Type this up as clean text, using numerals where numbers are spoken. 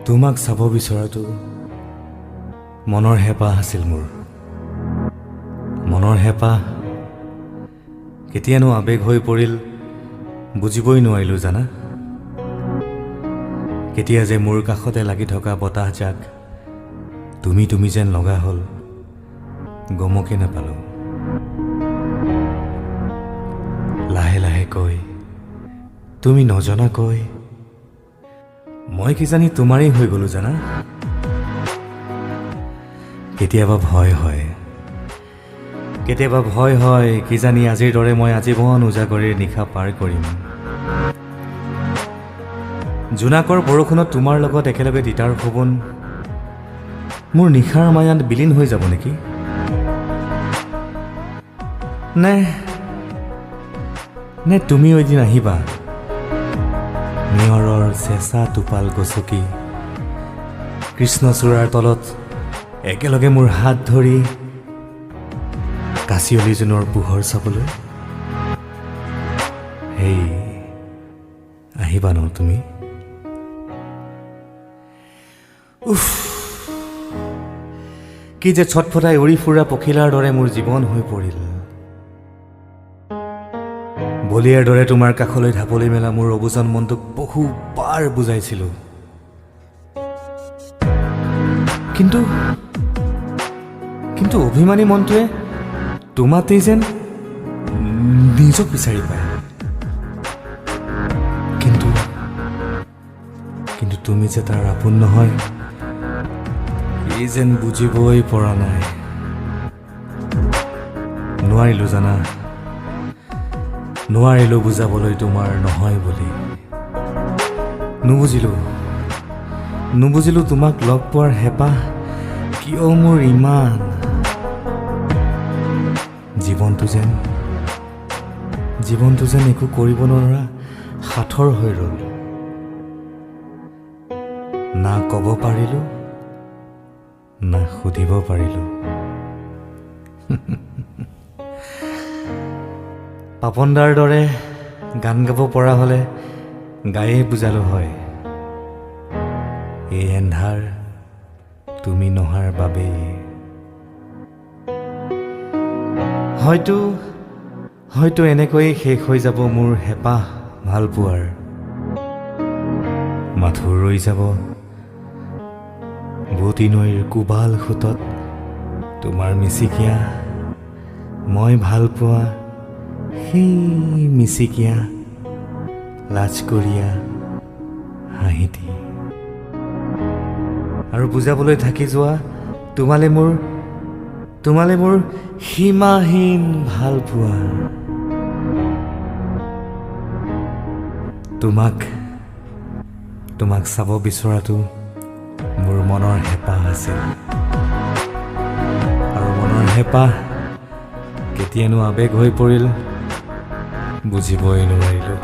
তোমাক চাব বিচৰাটো মনৰ হেঁপাহ আছিল মোৰ। মনৰ হেঁপাহ কেতিয়ানো আৱেগ হৈ পৰিল বুজিবই নোৱাৰিলোঁ জানা। কেতিয়া যে মোৰ কাষতে লাগি থকা বতাহজাক তুমি তুমি যেন লগা হ'ল গমকে নাপালোঁ। লাহে লাহে কৈ তুমি নজনাকৈ মই কিজানি তোমাৰেই হৈ গ'লো জানা। কেতিয়াবা ভয় হয়, কেতিয়াবা ভয় হয় কিজানি আজিৰ দৰে মই আজীৱন উজাগৰিৰ নিশা পাৰ কৰিম। জোনাকৰ বৰষুণত তোমাৰ লগত একেলগে তিতাৰ সপোন মোৰ নিশাৰ মায়াত বিলীন হৈ যাব নেকি? নে তুমিও এদিন আহিবা নিয়ৰৰ চেঁচা টোপাল গছকি কৃষ্ণচূড়াৰ তলত একেলগে মোৰ হাত ধৰি কাঁচিয়লি জোনৰ পোহৰ চাবলৈ। হেই আহিবা ন তুমি? উফ, কি যে ছটফটাই উৰি ফুৰা পখিলাৰ দৰে মোৰ জীৱন হৈ পৰিল। বলিয়াৰ দৰে তোমাৰ কাষলৈ ঢাপলি মেলা মোৰ অবুজন মনটোক বহুবাৰ বুজাইছিলোঁ, কিন্তু অভিমানী মনটোৱে তোমাতেই যেন নিজক বিচাৰি পায়। কিন্তু তুমি যে তাৰ আপোন নহয় ই যেন বুজিবই পৰা নাই। নোৱাৰিলোঁ জানা, নোৱাৰিলোঁ বুজাবলৈ তোমাৰ নহয় বুলি। নুবুজিলোঁ তোমাক লগ পোৱাৰ হেঁপাহ কিয় মোৰ ইমান। জীৱনটো যেন একো কৰিব নোৱাৰা সাঁথৰ হৈ ৰ'ল। না ক'ব পাৰিলোঁ না সুধিব পাৰিলোঁ। পাপনদাৰ দৰে গান গাব পৰা হ'লে গায়েই বুজালোঁ হয়, এই এন্ধাৰ তুমি নহাৰ বাবেই। হয়তো এনেকৈয়ে শেষ হৈ যাব মোৰ হেঁপাহ ভাল পোৱাৰ। মাথো ৰৈ যাব বুৱতী নৈৰ কোবাল সোঁতত তোমাৰ মিচিকীয়া মই ভাল পোৱা সেই মিচিকীয়া লাজকৰীয়া হাঁহিটি। আৰু বুজাবলৈ থাকি যোৱা তোমালে মোৰ সীমাহীন ভাল পোৱা। তোমাক চাব বিচৰাটো মোৰ মনৰ হেঁপাহ আছিল, আৰু মনৰ হেঁপাহ কেতিয়ানো আৱেগ হৈ পৰিল বুজিবই নোৱাৰিলোঁ।